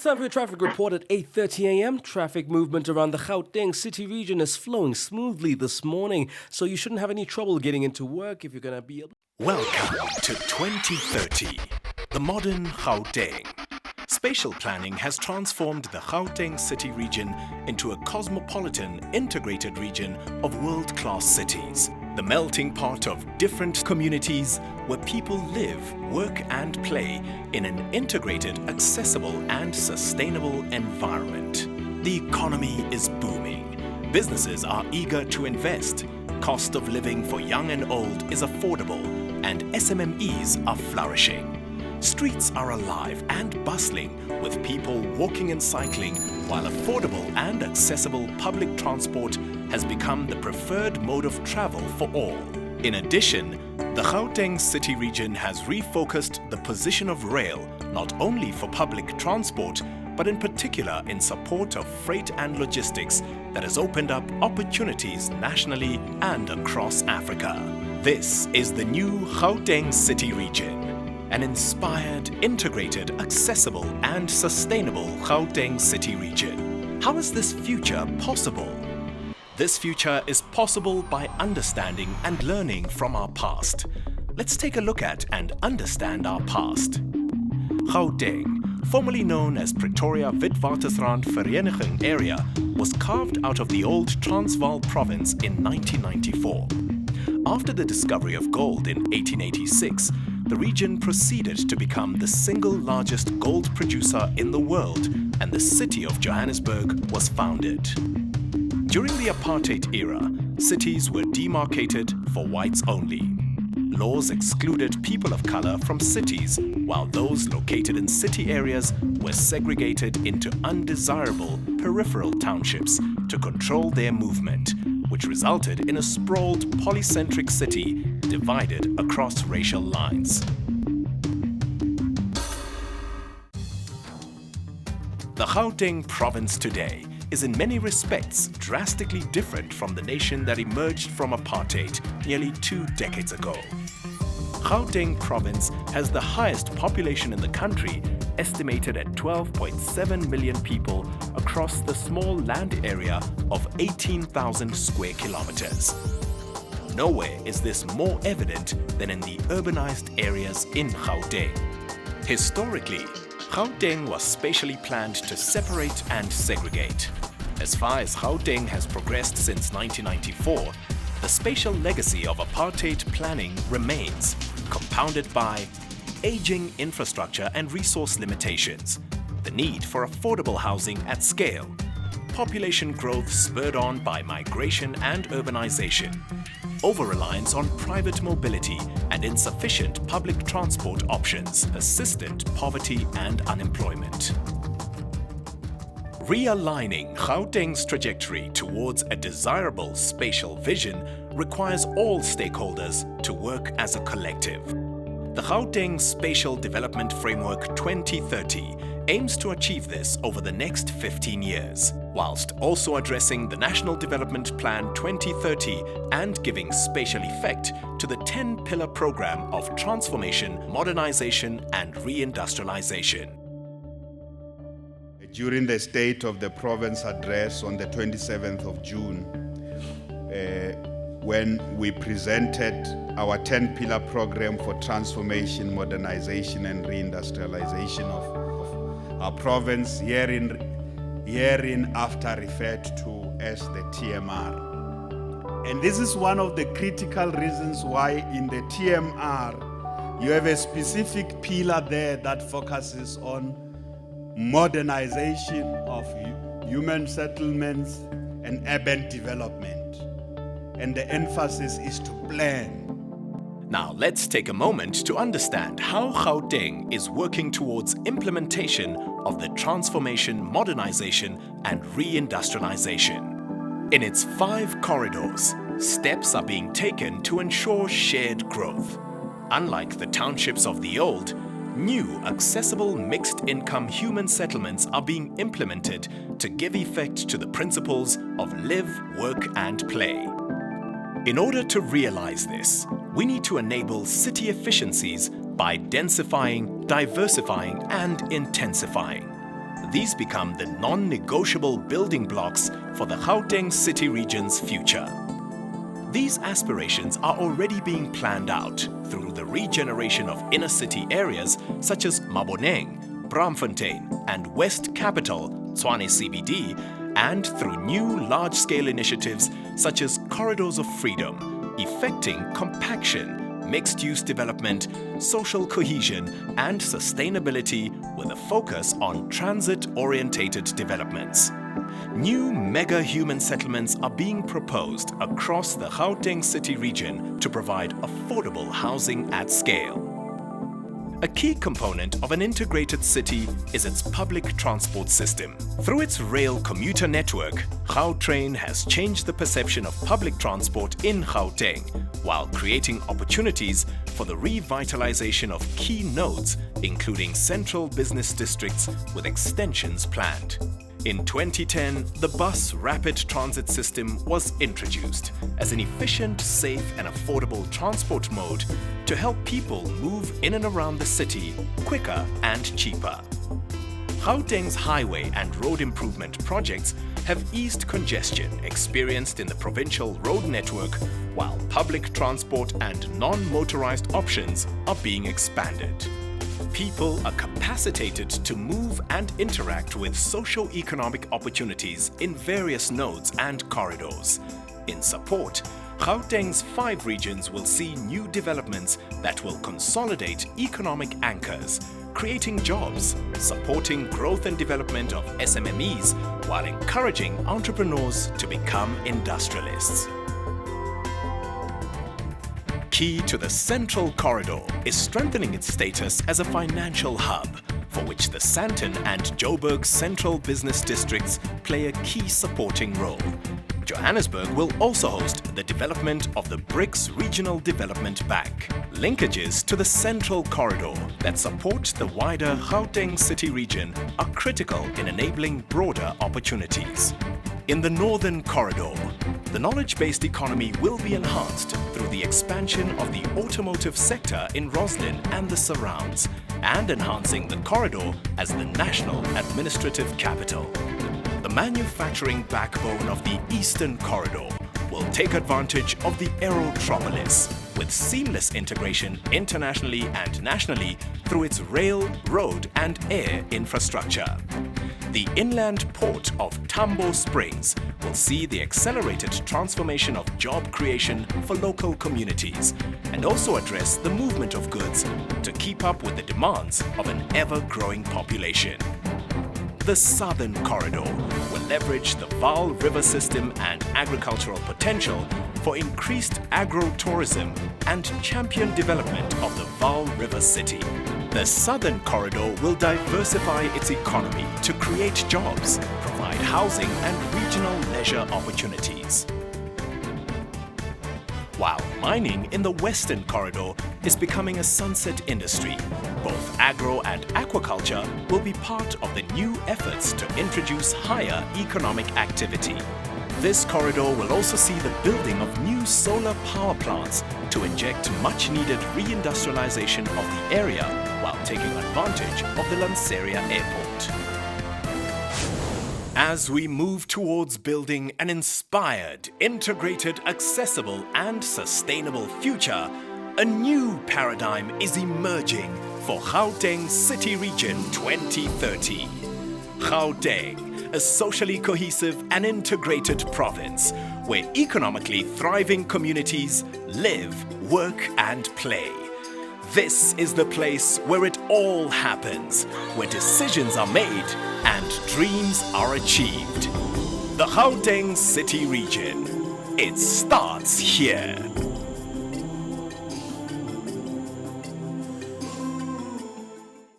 It's time for your traffic report at 8:30 a.m. Traffic movement around the Gauteng city region is flowing smoothly this morning, so you shouldn't have any trouble getting into work if you're going to be able. Welcome to 2030, the modern Gauteng. Spatial planning has transformed the Gauteng city region into a cosmopolitan, integrated region of world-class cities. The melting pot of different communities where people live, work and play in an integrated, accessible and sustainable environment. The economy is booming. Businesses are eager to invest. Cost of living for young and old is affordable and SMMEs are flourishing. Streets are alive and bustling with people walking and cycling, while affordable and accessible public transport has become the preferred mode of travel for all. In addition, the Gauteng city region has refocused the position of rail not only for public transport, but in particular in support of freight and logistics that has opened up opportunities nationally and across Africa. This is the new Gauteng city region. An inspired, integrated, accessible and sustainable Gauteng city region. How is this future possible? This future is possible by understanding and learning from our past. Let's take a look at and understand our past. Gauteng, formerly known as Pretoria Witwatersrand Vereniging area, was carved out of the old Transvaal province in 1994. After the discovery of gold in 1886, the region proceeded to become the single largest gold producer in the world, and the city of Johannesburg was founded. During the apartheid era, cities were demarcated for whites only. Laws excluded people of color from cities, while those located in city areas were segregated into undesirable peripheral townships to control their movement, which resulted in a sprawled polycentric city divided across racial lines. The Gauteng province today is in many respects drastically different from the nation that emerged from apartheid nearly 2 decades ago. Gauteng province has the highest population in the country, estimated at 12.7 million people across the small land area of 18,000 square kilometers. Nowhere is this more evident than in the urbanized areas in Gauteng. Historically, Gauteng was spatially planned to separate and segregate. As far as Gauteng has progressed since 1994, the spatial legacy of apartheid planning remains, compounded by aging infrastructure and resource limitations, the need for affordable housing at scale, population growth spurred on by migration and urbanization, over-reliance on private mobility and insufficient public transport options, persistent poverty and unemployment. Realigning Gauteng's trajectory towards a desirable spatial vision requires all stakeholders to work as a collective. The Gauteng Spatial Development Framework 2030 aims to achieve this over the next 15 years, whilst also addressing the National Development Plan 2030 and giving spatial effect to the 10-pillar program of transformation, modernization and reindustrialization. During the State of the Province address on the 27th of June, when we presented our 10-pillar program for transformation, modernization and reindustrialization of our province, hereinafter referred to as the TMR. And this is one of the critical reasons why in the TMR you have a specific pillar there that focuses on modernization of human settlements and urban development. And the emphasis is to plan. Now let's take a moment to understand how Gauteng is working towards implementation of the transformation, modernization and reindustrialization. In its 5 corridors, steps are being taken to ensure shared growth. Unlike the townships of the old, new accessible mixed-income human settlements are being implemented to give effect to the principles of live, work and play. In order to realize this, we need to enable city efficiencies by densifying, diversifying and intensifying. these become the non-negotiable building blocks for the Gauteng city region's future. These aspirations are already being planned out through the regeneration of inner city areas such as Maboneng, Braamfontein and West Capital, Tshwane CBD, and through new large-scale initiatives such as Corridors of Freedom, effecting compaction, mixed-use development, social cohesion and sustainability with a focus on transit-orientated developments. New mega-human settlements are being proposed across the Gauteng city region to provide affordable housing at scale. A key component of an integrated city is its public transport system. Through its rail commuter network, Gautrain has changed the perception of public transport in Gauteng, while creating opportunities for the revitalization of key nodes, including central business districts with extensions planned. In 2010, the bus rapid transit system was introduced as an efficient, safe and affordable transport mode to help people move in and around the city quicker and cheaper. Gauteng's highway and road improvement projects have eased congestion experienced in the provincial road network, while public transport and non-motorized options are being expanded. People are capacitated to move and interact with socio-economic opportunities in various nodes and corridors. In support, Gauteng's 5 regions will see new developments that will consolidate economic anchors, creating jobs, supporting growth and development of SMMEs, while encouraging entrepreneurs to become industrialists. Key to the Central Corridor is strengthening its status as a financial hub, for which the Sandton and Joburg Central Business Districts play a key supporting role. Johannesburg will also host the development of the BRICS Regional Development Bank. Linkages to the Central Corridor that support the wider Gauteng city region are critical in enabling broader opportunities. In the Northern Corridor, the knowledge-based economy will be enhanced through the expansion of the automotive sector in Roslyn and the surrounds, and enhancing the corridor as the national administrative capital. The manufacturing backbone of the Eastern Corridor will take advantage of the Aerotropolis, with seamless integration internationally and nationally through its rail, road and air infrastructure. The inland port of Tambo Springs will see the accelerated transformation of job creation for local communities and also address the movement of goods to keep up with the demands of an ever-growing population. The Southern Corridor will leverage the Vaal River system and agricultural potential for increased agro-tourism and champion development of the Vaal River City. The Southern Corridor will diversify its economy to create jobs, provide housing and regional leisure opportunities. While mining in the Western Corridor is becoming a sunset industry, both agro and aquaculture will be part of the new efforts to introduce higher economic activity. This corridor will also see the building of new solar power plants to inject much-needed reindustrialization of the area while taking advantage of the Lanseria Airport. As we move towards building an inspired, integrated, accessible and sustainable future, a new paradigm is emerging for Gauteng City Region 2030. Gauteng, a socially cohesive and integrated province where economically thriving communities live, work and play. This is the place where it all happens, where decisions are made and dreams are achieved. The Gauteng City Region. It starts here.